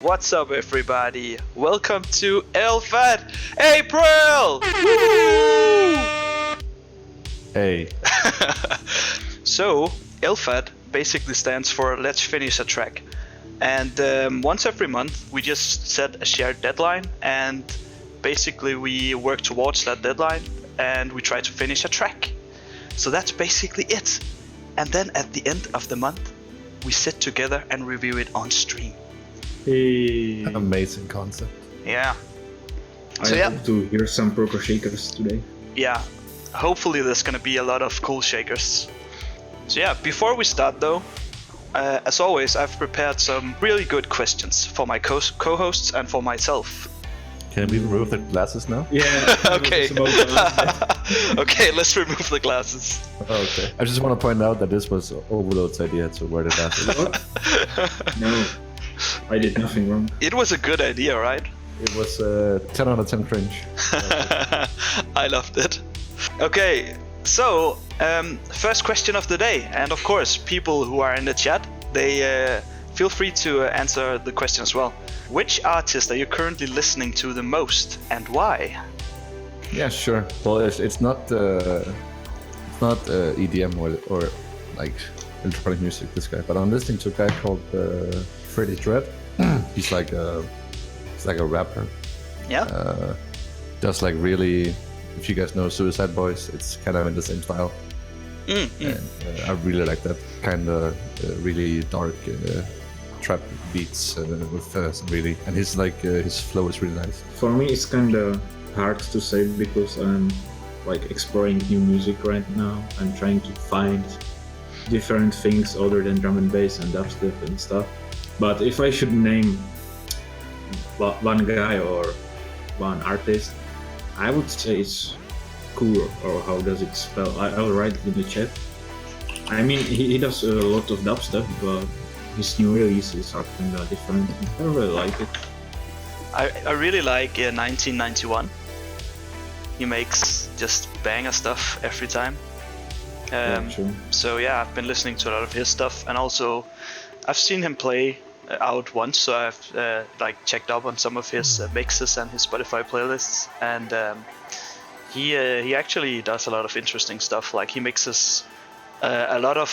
What's up, everybody? Welcome to LFAT April! Woo! Hey. So, LFAT basically stands for Let's Finish a Track. And once every month, we just set a shared deadline, and basically we work towards that deadline, and we try to finish a track. So that's basically it. And then at the end of the month, we sit together and review it on stream. Hey. Amazing concept. Yeah. I hope to hear some proper shakers today. Yeah, hopefully there's gonna be a lot of cool shakers. So yeah, before we start though, as always, I've prepared some really good questions for my co-hosts and for myself. Can we remove the glasses now? Yeah. Okay. Okay, let's remove the glasses. Okay. I just want to point out that this was Overload's idea to wear the glasses. What? No, I did nothing wrong. It was a good idea, right? It was 10 out of 10 cringe. I loved it. Okay, so first question of the day, and of course, people who are in the chat, they feel free to answer the question as well. Which artist are you currently listening to the most, and why? Yeah, sure. Well, it's not EDM or like electronic music. This guy, but I'm listening to a guy called Freddie Dredd. He's like a rapper. Yeah. Just like really, if you guys know Suicide Boys, it's kind of in the same style. And I really like that kind of really dark trap beats with some really, and his flow is really nice. For me, it's kind of hard to say because I'm like exploring new music right now. I'm trying to find different things other than drum and bass and dubstep and stuff. But if I should name one guy or one artist, I would say it's Kur, or how does it spell? I'll write it in the chat. I mean, he does a lot of dubstep, but his new releases are kind of different. I really like it. I really like 1991. He makes just banger stuff every time. True. So yeah, I've been listening to a lot of his stuff, and also I've seen him play out once, so I've like checked up on some of his mixes and his Spotify playlists, and he actually does a lot of interesting stuff. Like he mixes a lot of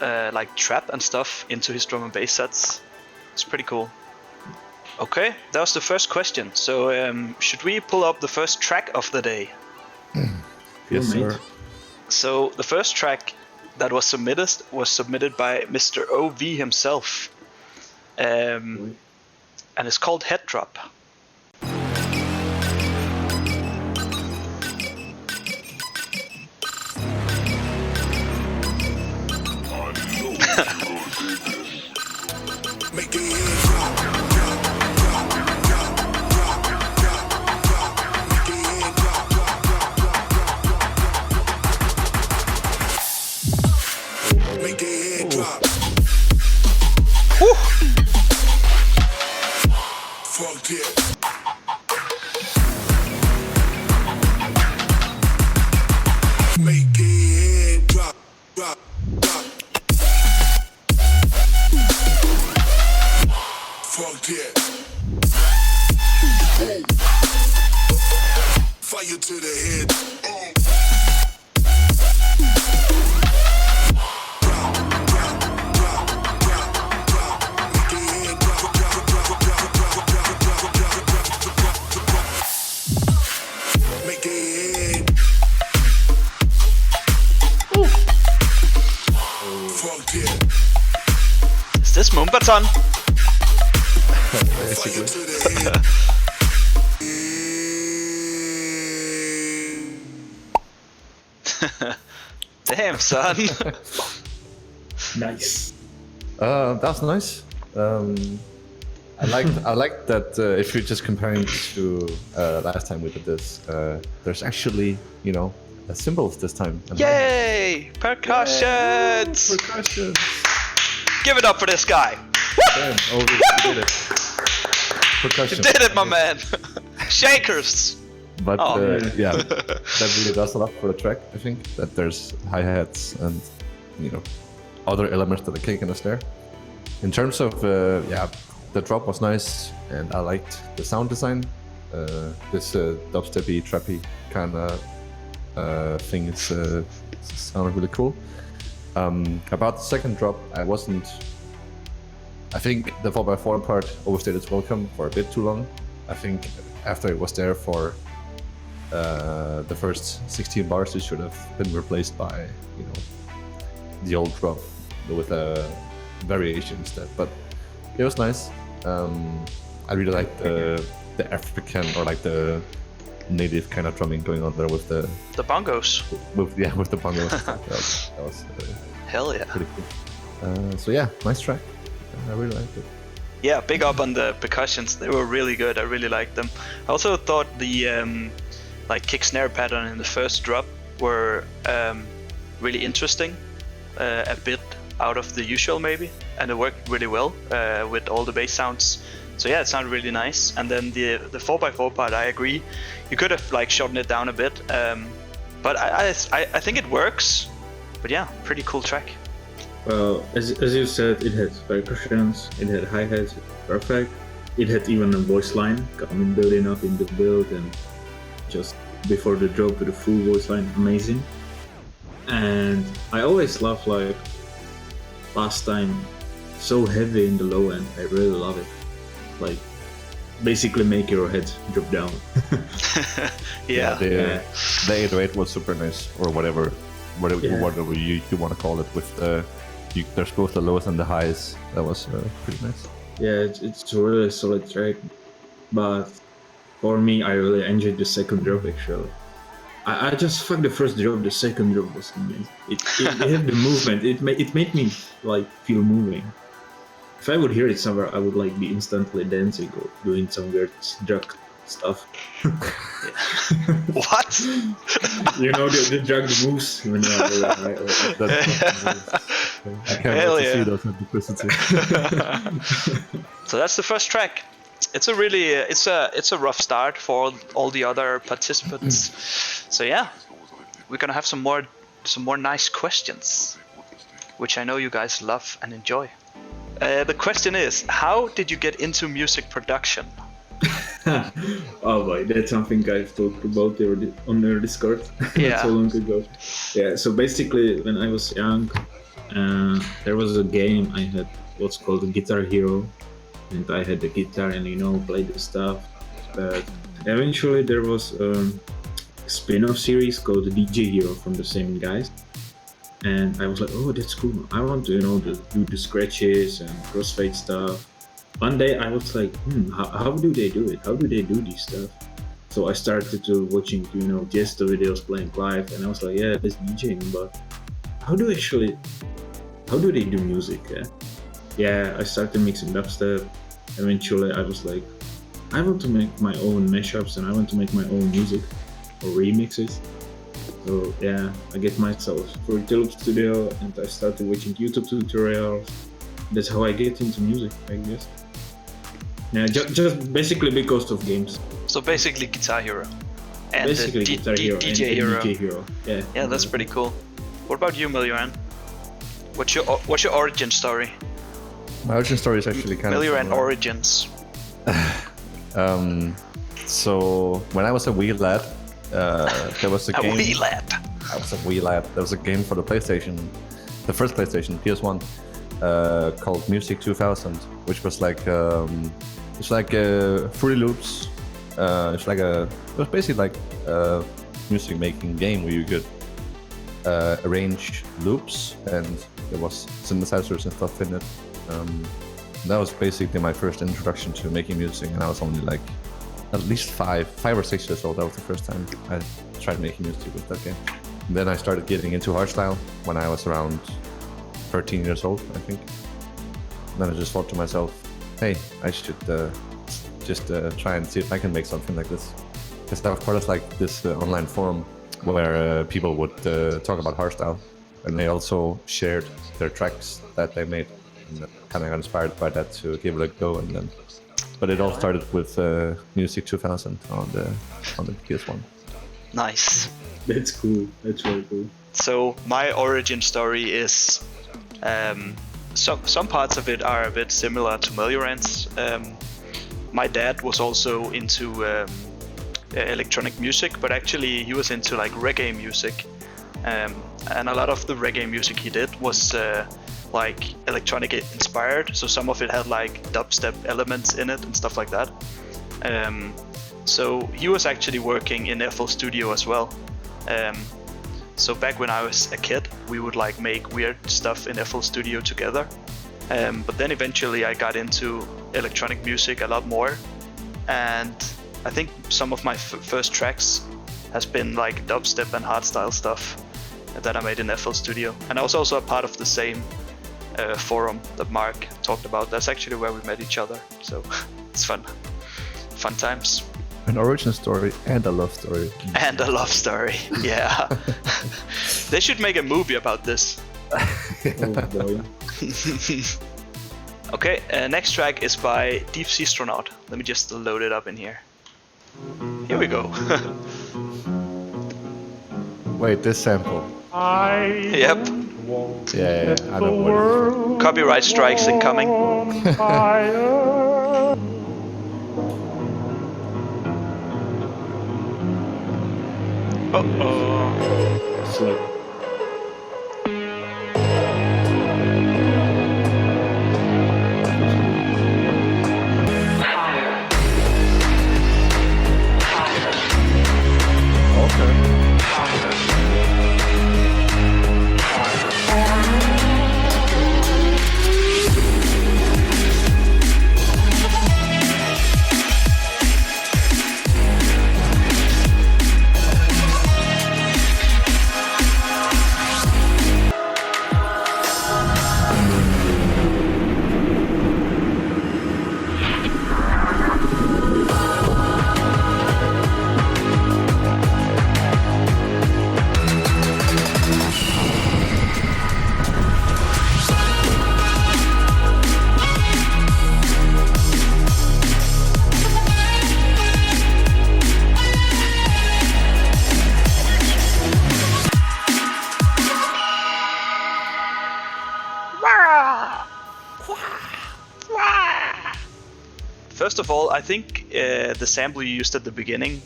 like trap and stuff into his drum and bass sets. It's pretty cool. Okay, that was the first question. So should we pull up the first track of the day? Yes, sir. So the first track that was submitted by Mr. OV himself, and it's called Head Drop. Fire to the head. Make it. Fuck it. Is this Moombaton? Fire to the head. Damn, son. Nice. That's nice. I like that. If you're just comparing to last time we did this, there's actually cymbals this time. Yay! Percussions! Percussion. Give it up for this guy. Damn, you did it. You Percussion. did it, my man. Shakers. But Oh. yeah, that really does a lot for the track. I think that there's hi-hats and other elements that are kicking us there. In terms of the drop was nice, and I liked the sound design. This dubsteppy, trappy kind of thing is sounded really cool. About the second drop, I think the 4x4 part overstayed its welcome for a bit too long. I think after it was there for the first 16 bars, it should have been replaced by, the old drop with a variation instead. But it was nice. I really liked the African, or like the native kind of drumming going on there with the bongos. With the bongos. that was hell yeah. Pretty cool. So yeah, nice track. I really liked it. Yeah, big up on the percussions. They were really good. I really liked them. I also thought the like kick snare pattern in the first drop were really interesting, a bit out of the usual maybe, and it worked really well with all the bass sounds. So yeah, it sounded really nice. And then the 4x4 part, I agree. You could have like shortened it down a bit, but I think it works. But yeah, pretty cool track. Well, as you said, it had percussions, it had hi-hats, perfect. It had even a voice line coming building up in the build, and just before the drop with the full voice line, amazing. And I always love like last time, so heavy in the low end. I really love it. Like basically make your head drop down. Yeah. The 808 was super nice, or whatever you want to call it. With there's both the lows and the highs. That was pretty nice. Yeah, it's a really solid track. But for me, I really enjoyed the second drop actually. I just fucked the first drop. The second drop was amazing. It had the movement. It made me like feel moving. If I would hear it somewhere, I would like be instantly dancing or doing some weird drug stuff. What? The drug moves. I can't Hell wait to yeah. see those simplicity. So that's the first track. It's a really it's a rough start for all the other participants. So yeah, we're gonna have some more nice questions, which I know you guys love and enjoy. The question is, how did you get into music production? Oh boy, that's something I've talked about on their Discord Yeah. so long ago. Yeah, so basically when I was young, there was a game I had what's called a Guitar Hero, and I had the guitar and played the stuff. But eventually there was a spin-off series called DJ Hero from the same guys. And I was like, oh, that's cool. I want to, do the scratches and crossfade stuff. One day I was like, how do they do it? How do they do this stuff? So I started to watching, just the videos playing live, and I was like, yeah, that's DJing, but how do they do music? Yeah, I started mixing dubstep. Eventually I was like, I want to make my own mashups and I want to make my own music or remixes. So yeah, I get myself for Tulip Studio and I started watching YouTube tutorials. That's how I get into music, I guess. Yeah, just basically because of games. So basically Guitar Hero. And Basically Guitar Hero DJ and Hero. DJ Hero. Yeah, that's pretty cool. What about you, MELURAN? What's your origin story? My origin story is actually kind MELURAN of origins. So when I was a wee lad, there was a game. A wee lad. I was a wee lad. There was a game for the PlayStation, the first PlayStation, PS1, called Music 2000, which was like it's like Fruity Loops. It was basically like a music making game where you could arrange loops, and there was synthesizers and stuff in it. That was basically my first introduction to making music, and I was only like at least 5 or 6 years old. That was the first time I tried making music with that game. And then I started getting into hardstyle when I was around 13 years old, I think. And then I just thought to myself, hey, I should just try and see if I can make something like this. Because I was part of like this online forum where people would talk about hardstyle, and they also shared their tracks that they made. And kind of got inspired by that to give it a go, and then. But it all started with Music 2000 on the PS1. Nice. That's cool. That's really cool. So my origin story is some parts of it are a bit similar to MELURAN's. my dad was also into electronic music, but actually he was into like reggae music, and a lot of the reggae music he did was like electronic inspired. So some of it had like dubstep elements in it and stuff like that. So he was actually working in FL Studio as well. So back when I was a kid, we would like make weird stuff in FL Studio together. But then eventually I got into electronic music a lot more, and I think some of my first tracks has been like dubstep and hardstyle stuff that I made in FL Studio. And I was also a part of the same forum that Mark talked about. That's actually where we met each other. So it's fun times. An origin story and a love story. And a love story, yeah. They should make a movie about this. Oh boy. Okay, next track is by Deep Sea Astronaut. Let me just load it up in here. Here we go. Wait, this sample. Yep. Yeah, I know what it is. Copyright strikes incoming. Uh-oh. Slow. First of all, I think the sample you used at the beginning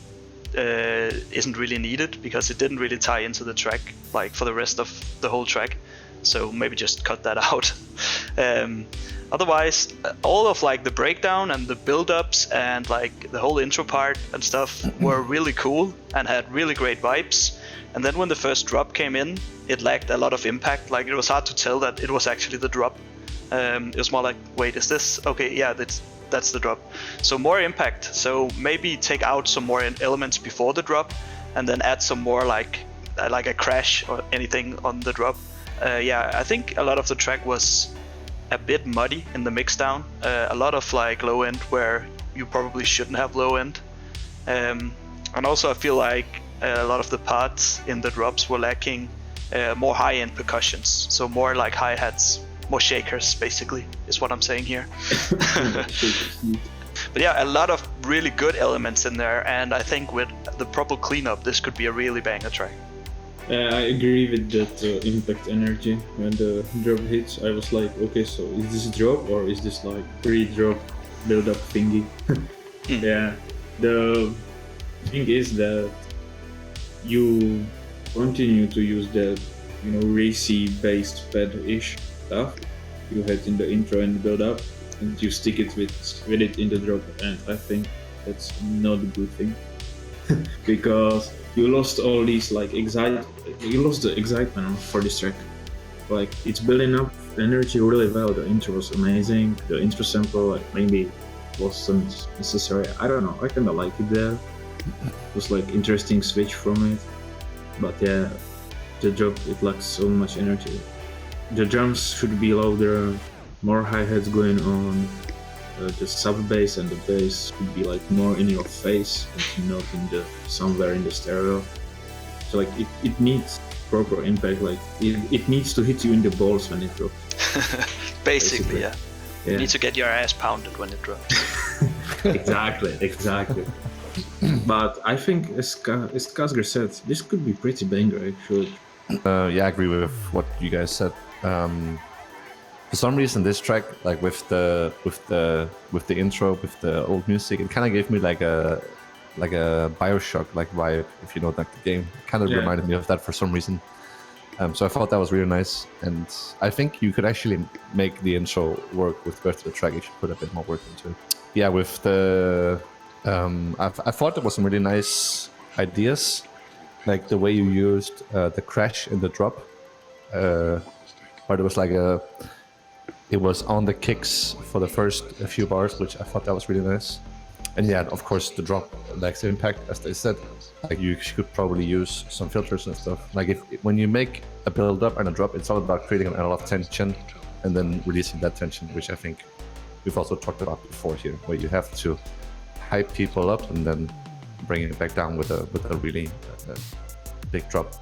isn't really needed because it didn't really tie into the track, like for the rest of the whole track. So maybe just cut that out. Otherwise, all of like the breakdown and the build-ups and like the whole intro part and stuff were really cool and had really great vibes. And then when the first drop came in, it lacked a lot of impact. Like it was hard to tell that it was actually the drop. It was more like, wait, is this? Okay, yeah, that's the drop. So more impact. So maybe take out some more elements before the drop, and then add some more like a crash or anything on the drop. Yeah, I think a lot of the track was a bit muddy in the mixdown. A lot of like low end where you probably shouldn't have low end. And also I feel like a lot of the parts in the drops were lacking more high end percussions. So more like hi-hats, more shakers basically is what I'm saying here. But yeah, a lot of really good elements in there, and I think with the proper cleanup this could be a really banger track. I agree with that impact energy. When the drop hits, I was like, okay, so is this a drop or is this like pre-drop build-up thingy? Yeah, the thing is that you continue to use that, racy-based pad-ish stuff you had in the intro and the build-up, and you stick it with it in the drop, and I think that's not a good thing. Because you lost all these you lost the excitement for this track. Like, it's building up energy really well. The intro was amazing. The intro sample maybe wasn't necessary. I don't know. I kinda like it there. It was interesting switch from it. But yeah, the drop, it lacks so much energy. The drums should be louder, more hi-hats going on. The sub-bass and the bass should be more in your face and not somewhere in the stereo. So it needs proper impact. It needs to hit you in the balls when it drops. Basically, yeah. You need to get your ass pounded when it drops. Exactly. But I think, as Kasger said, this could be pretty banger actually. Yeah, I agree with what you guys said. for some reason this track, like with the intro, with the old music, it kind of gave me like a Bioshock like vibe, if you know that game. It kind of reminded me of that for some reason. So I thought that was really nice, and I think you could actually make the intro work with the rest of the track if you put a bit more work into it. Yeah, with the I thought there was some really nice ideas, like the way you used the crash and the drop, but it was like it was on the kicks for the first few bars, which I thought that was really nice. And yeah, of course the drop lacks impact, as they said. Like you could probably use some filters and stuff. Like when you make a build up and a drop, it's all about creating a lot of tension and then releasing that tension, which I think we've also talked about before here, where you have to hype people up and then bring it back down with a really big drop.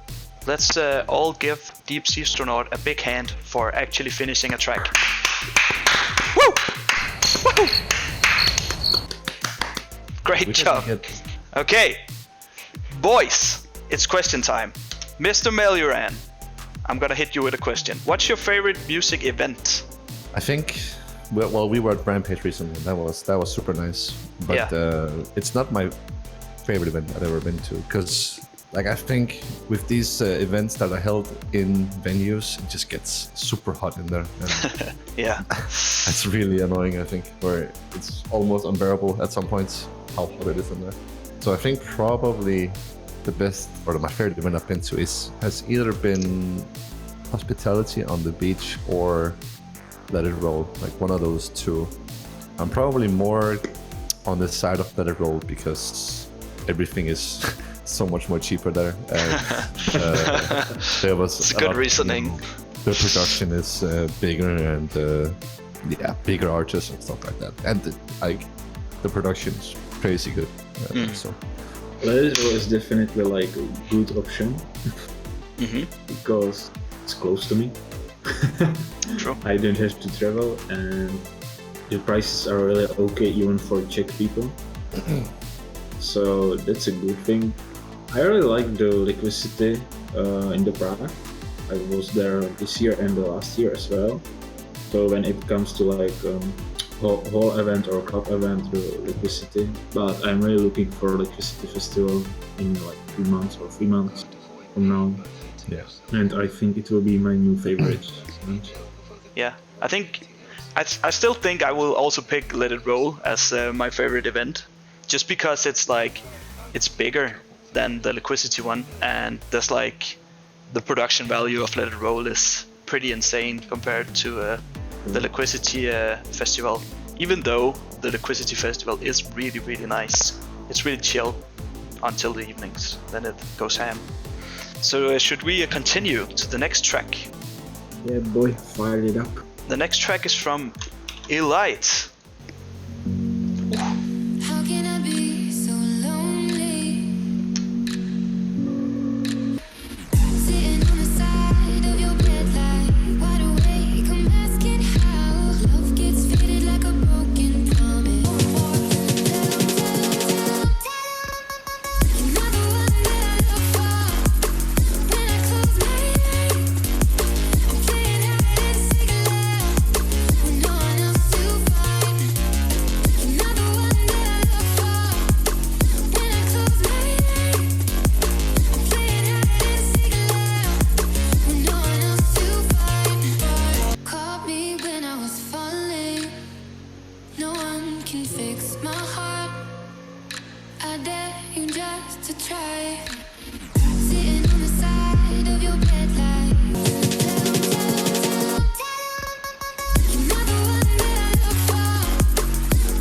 Let's all give Deep Sea Astronaut a big hand for actually finishing a track. Woo! Woo! Great job. Okay, boys, it's question time. Mr. MELURAN, I'm gonna hit you with a question. What's your favorite music event? I think, well, we were at Rampage recently. That was super nice. But it's not my favorite event I've ever been to, because like I think with these events that are held in venues, it just gets super hot in there. And yeah, that's really annoying. I think, where it's almost unbearable at some points how hot it is in there. So I think probably the best or my favorite event I've been to has either been Hospitality on the Beach or Let It Roll, like one of those two. I'm probably more on the side of Let It Roll because everything is so much more cheaper there. There was it's good reasoning. The production is bigger and bigger artists and stuff like that, and the production is crazy good. So Let It Roll is definitely like a good option because it's close to me. True. I don't have to travel, and the prices are really okay even for Czech people. So that's a good thing. I really like the Liquidity in the Prague. I was there this year and the last year as well. So when it comes to like whole event or club event, the Liquidity. But I'm really looking for Liquidity Festival in like 2 months or 3 months from now. yes, And I think it will be my new favorite event. Yeah, I think I still think I will also pick Let It Roll as my favorite event, just because it's bigger than the Liquidity one, and there's like the production value of Let It Roll is pretty insane compared to the Liquidity festival. Even though the Liquidity festival is really, really nice, it's really chill until the evenings, then it goes ham. So should we continue to the next track? Yeah, boy, fire it up. The next track is from Alight. How can I be so lonely? Sitting on the side of your bed like wide awake, I'm asking how love gets faded like a broken promise. You're not the one that I look for. When I close my eyes, I'm playing hide and seek love with no one else to find. You're not the one that I look for. When I close my eyes, I'm playing hide and seek love with no one else to find. Caught me when I was falling. No one can fix my heart. I dare you just to try. Sitting on the side of your bed like you're not the one that I look for.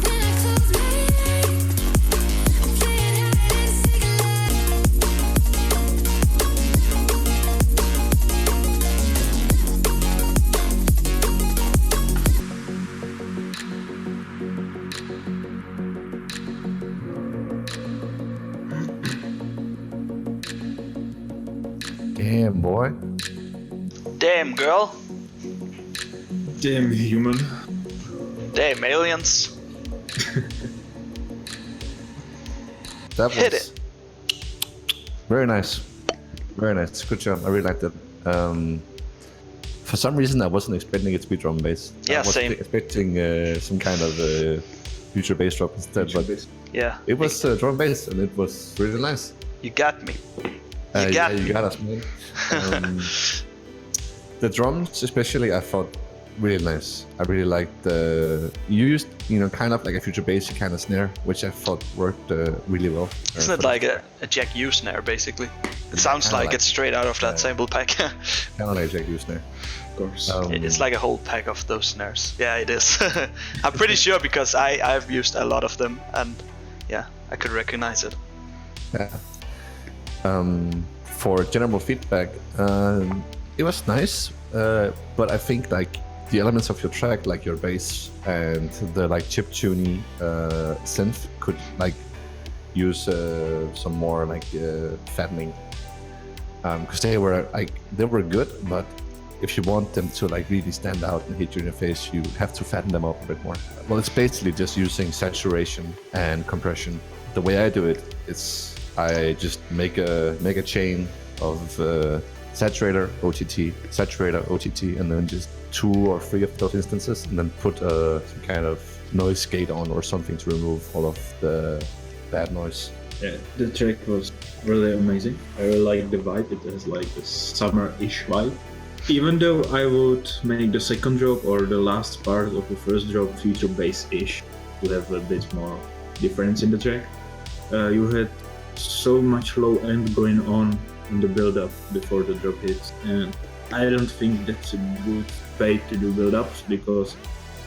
When I close my eyes, I'm playing hide and seek damn boy. Damn girl, Damn human. damn aliens. That Hit was it. very nice. Very nice. Good job. I really liked it. For some reason, I wasn't expecting it to be drum and bass. Yeah, I was same. expecting some kind of future bass drop instead, but Yeah. it was drum and bass, and it was really nice. You got me. You got me. You got us, man. The drums, especially, I thought really nice. I really liked the you used, kind of like a future bass kind of snare, which I thought worked really well. Isn't it like a Jack U snare, basically? It sounds kinda like like- it's straight out of that sample pack. Kind of like a Jack U snare. Of course. It's like a whole pack of those snares. Yeah, it is. I'm pretty sure because I've used a lot of them, and yeah, I could recognize it. Yeah. For general feedback, it was nice, but I think like the elements of your track, like your bass and the like chip tuney synth, could like use some more like fattening, because they were good, but if you want them to like really stand out and hit you in the face, you have to fatten them up a bit more. Well, it's basically just using saturation and compression. The way I do it, I just make a chain of saturator, OTT, and then just 2 or 3 of those instances, and then put some kind of noise gate on or something to remove all of the bad noise. Yeah, the track was really amazing. I really like the vibe. It has like a summer-ish vibe. Even though I would make the second drop or the last part of the first drop future bass-ish to have a bit more difference in the track, you had so much low end going on in the build-up before the drop hits, and I don't think that's a good way to do build-ups, because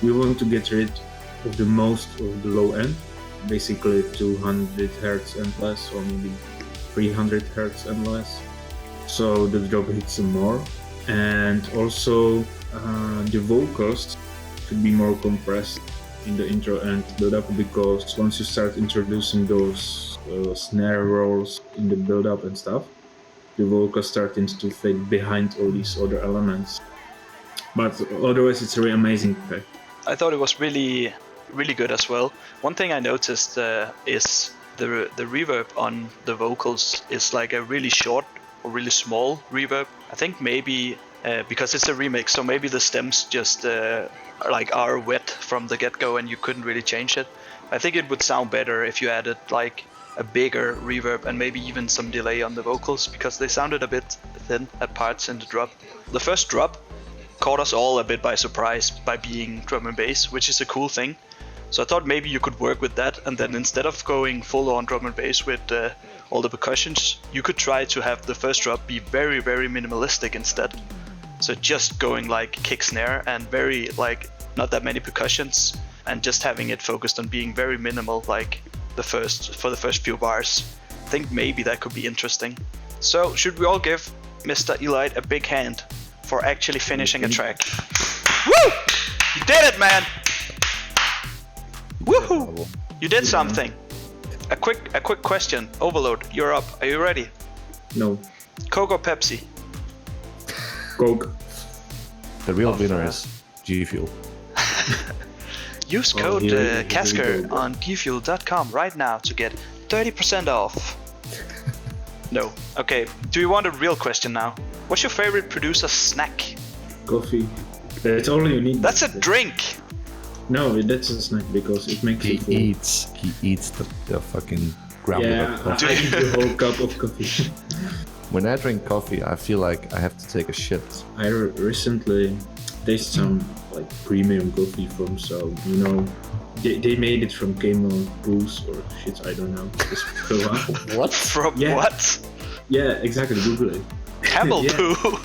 we want to get rid of the most of the low end, basically 200 Hz and less, or maybe 300 Hz and less, so the drop hits some more. And also the vocals should be more compressed in the intro and build-up, because once you start introducing those snare rolls in the build-up and stuff, the vocals starting to fade behind all these other elements. But otherwise, it's a really amazing track. I thought it was really, really good as well. One thing I noticed is the reverb on the vocals is like a really short or really small reverb. I think maybe because it's a remix, so maybe the stems just are wet from the get-go and you couldn't really change it. I think it would sound better if you added like a bigger reverb and maybe even some delay on the vocals, because they sounded a bit thin at parts in the drop. The first drop caught us all a bit by surprise by being drum and bass, which is a cool thing. So I thought maybe you could work with that, and then instead of going full on drum and bass with all the percussions, you could try to have the first drop be very, very minimalistic instead. So just going like kick snare and very like not that many percussions, and just having it focused on being very minimal, like for the first few bars. I think maybe that could be interesting. So should we all give Mr. Alight a big hand for actually finishing a track? Woo! You did it, man! Woohoo! You did something. A quick question. Overload, you're up. Are you ready? No. Coke or Pepsi? Coke. The real winner is G Fuel. Use code here we Kasger go. on gfuel.com right now to get 30% off. No. Okay, do you want a real question now? What's your favorite producer's snack? Coffee. That's all you need. That's a drink! No, that's a snack because it makes He you full. eats the fucking ground Yeah, up coffee. I eat the whole cup of coffee. When I drink coffee, I feel like I have to take a shit. I recently tasted some like premium coffee from some, they made it from camel poos or shit, I don't know. Just fill up. What? From Yeah. what? Yeah, exactly. Google it. Camel Yeah. poo?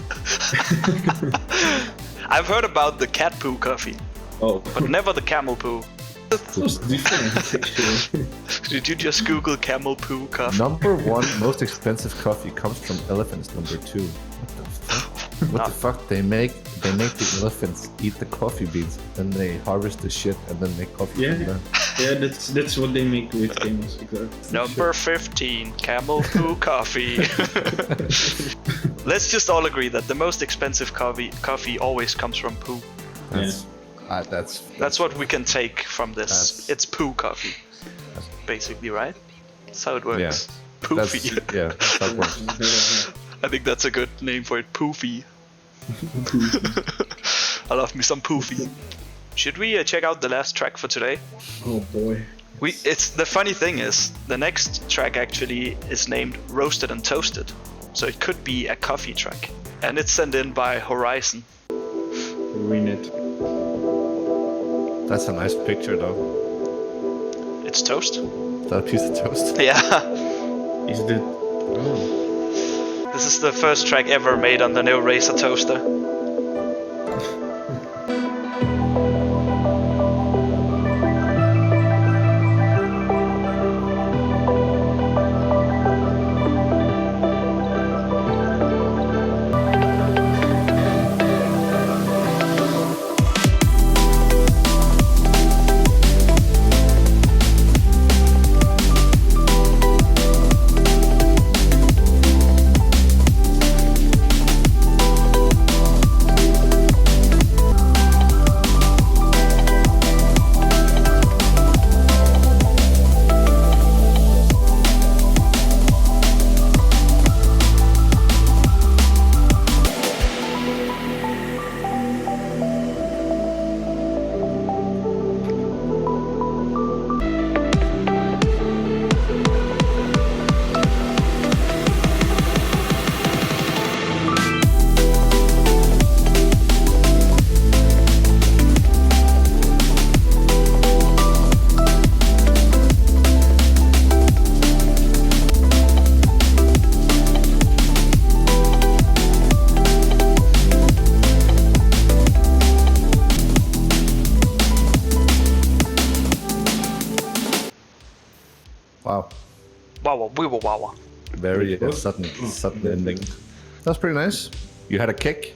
I've heard about the cat poo coffee, Oh, but never the camel poo. it was different actually. Did you just Google camel poo coffee? Number 1 most expensive coffee comes from elephants. Number 2. What the fuck? What the fuck? They make the elephants eat the coffee beans, then they harvest the shit and then make coffee Yeah. from that. Yeah, that's what they make with camels. Exactly. Number 15, camel poo coffee. Let's just all agree that the most expensive coffee always comes from poo. That's That's what we can take from this. That's- It's poo coffee, basically, right? That's how it works. that's Poofy. that works. I think that's a good name for it. Poofy. I love me some poofy. Should we check out the last track for today? Oh boy. It's the funny thing is the next track actually is named Roasted and Toasted, so it could be a coffee track, and it's sent in by Horizon. Win it. That's a nice picture, though. It's toast. That piece of toast. Yeah. Is it? Oh. This is the first track ever made on the new Razer toaster. Wow. Wow. Very sudden ending. That's pretty nice. You had a kick,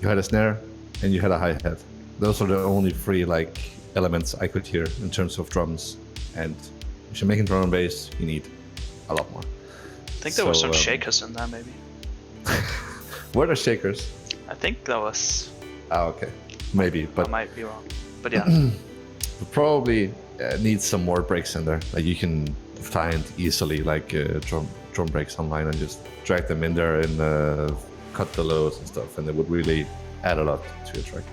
you had a snare, and you had a hi-hat. Those are the only three like elements I could hear in terms of drums. And if you're making drum and bass, you need a lot more. I think there were some shakers in there, maybe. Were there shakers? I think there was. Ah, okay. Maybe, but I might be wrong. But yeah. we probably need some more breaks in there. Like you can find easily like drum breaks online and just drag them in there and cut the lows and stuff, and it would really add a lot to your track.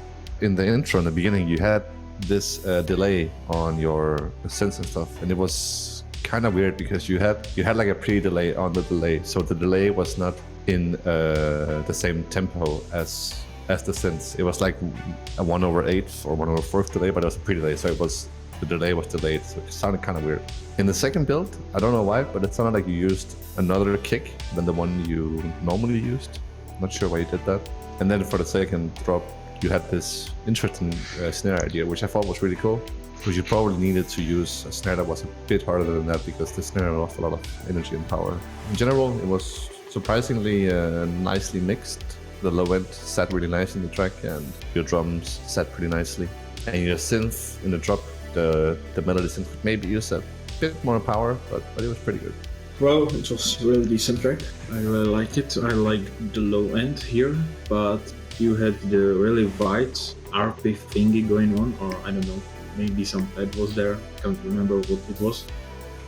In the intro, in the beginning, you had this delay on your synths and stuff, and it was kind of weird because you had like a pre-delay on the delay, so the delay was not in the same tempo as the synths. It was like a 1/8 or 1/4 delay, but it was a pre-delay, so the delay was delayed, so it sounded kind of weird. In the second build, I don't know why, but it sounded like you used another kick than the one you normally used. Not sure why you did that. And then for the second drop, you had this interesting snare idea, which I thought was really cool, because you probably needed to use a snare that was a bit harder than that, because the snare lost a lot of energy and power. In general, it was surprisingly nicely mixed. The low end sat really nice in the track, and your drums sat pretty nicely. And your synth in the drop, the melody synth, could maybe use a bit more power, but it was pretty good. Well, it was a really decent track. I really like it. I like the low end here, but you had the really wide RP thingy going on, or I don't know, maybe some pad was there. Can't remember what it was,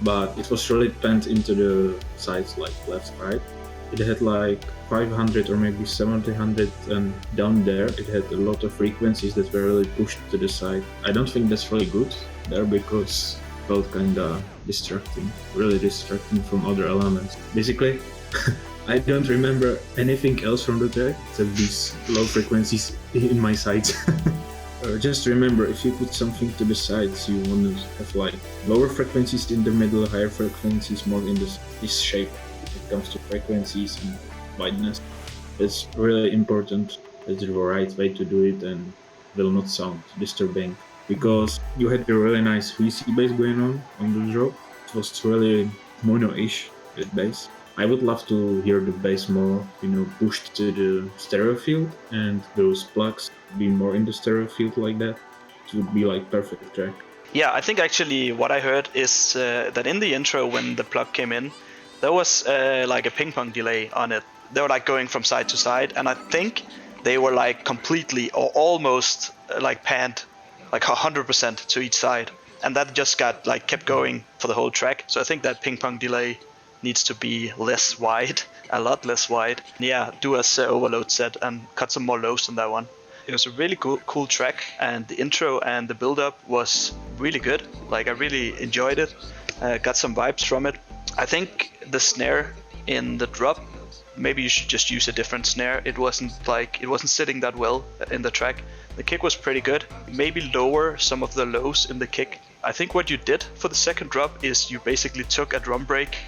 but it was really panned into the sides, like left, right. It had like 500 or maybe 700, and down there it had a lot of frequencies that were really pushed to the side. I don't think that's really good there, because it felt kinda distracting, really distracting from other elements. Basically, I don't remember anything else from the track except these low frequencies in my sides. Just remember, if you put something to the sides, you want to have like lower frequencies in the middle, higher frequencies more in this shape. It comes to frequencies and wideness. It's really important. It's the right way to do it and will not sound disturbing, because you had a really nice VC bass going on the drop. It was really mono-ish with bass. I would love to hear the bass more, pushed to the stereo field, and those plugs be more in the stereo field like that. It would be like perfect track. Yeah, I think actually what I heard is that in the intro, when the plug came in, there was like a ping pong delay on it. They were like going from side to side, and I think they were like completely or almost like panned like 100% to each side, and that just got like kept going for the whole track. So I think that ping pong delay needs to be less wide, a lot less wide. Yeah, do as Overload said and cut some more lows on that one. It was a really cool track, and the intro and the build-up was really good. Like, I really enjoyed it. Got some vibes from it. I think the snare in the drop, maybe you should just use a different snare. It wasn't sitting that well in the track. The kick was pretty good. Maybe lower some of the lows in the kick. I think what you did for the second drop is you basically took a drum break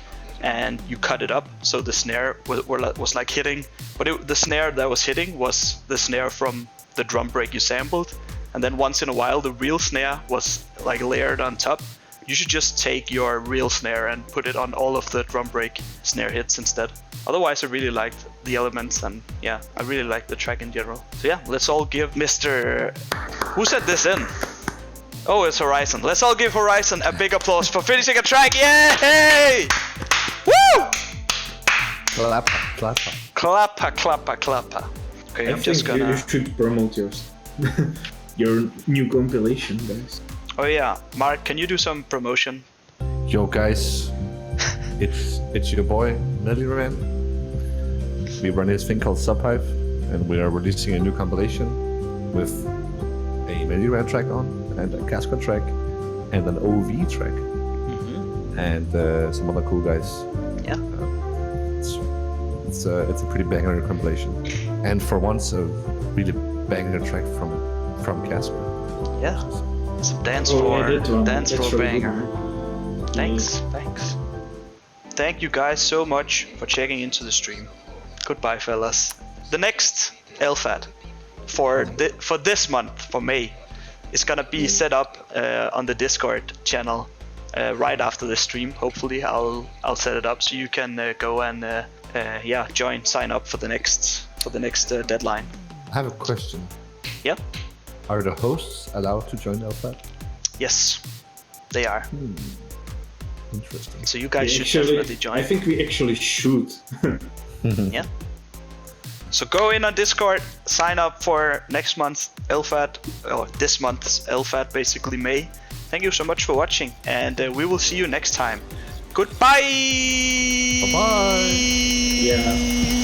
and you cut it up so the snare was like hitting, but the snare that was hitting was the snare from the drum break you sampled, and then once in a while the real snare was like layered on top. You should just take your real snare and put it on all of the drum break snare hits instead. Otherwise, I really liked the elements, and yeah, I really liked the track in general. So yeah, let's all give Mr. Who said this in? Oh, it's Horizon. Let's all give Horizon a big applause for finishing a track. Yay! Woo! Clapper. Clapper. Okay, I'm just gonna... you should promote your new compilation, guys. Oh yeah, Mark, can you do some promotion? Yo guys, it's your boy MELURAN. We run this thing called Subhive, and we are releasing a new compilation with a MELURAN track on, and a Kasger track, and an OV track, and some other cool guys. Yeah. It's a pretty banger compilation, and for once a really banger track from Kasger. Yeah. It's a dance floor banger. Thanks. Thank you guys so much for checking into the stream. Goodbye, fellas. The next LFAT for this month, for May, is gonna be set up on the Discord channel right after the stream. Hopefully, I'll set it up so you can go and sign up for the next deadline. I have a question. Yeah. Are the hosts allowed to join LFAT? Yes, they are. Interesting. So you guys should definitely join. I think we actually should. Yeah. So go in on Discord, sign up for next month's LFAT, or this month's LFAT, basically May. Thank you so much for watching, and we will see you next time. Goodbye! Bye-bye! Yeah.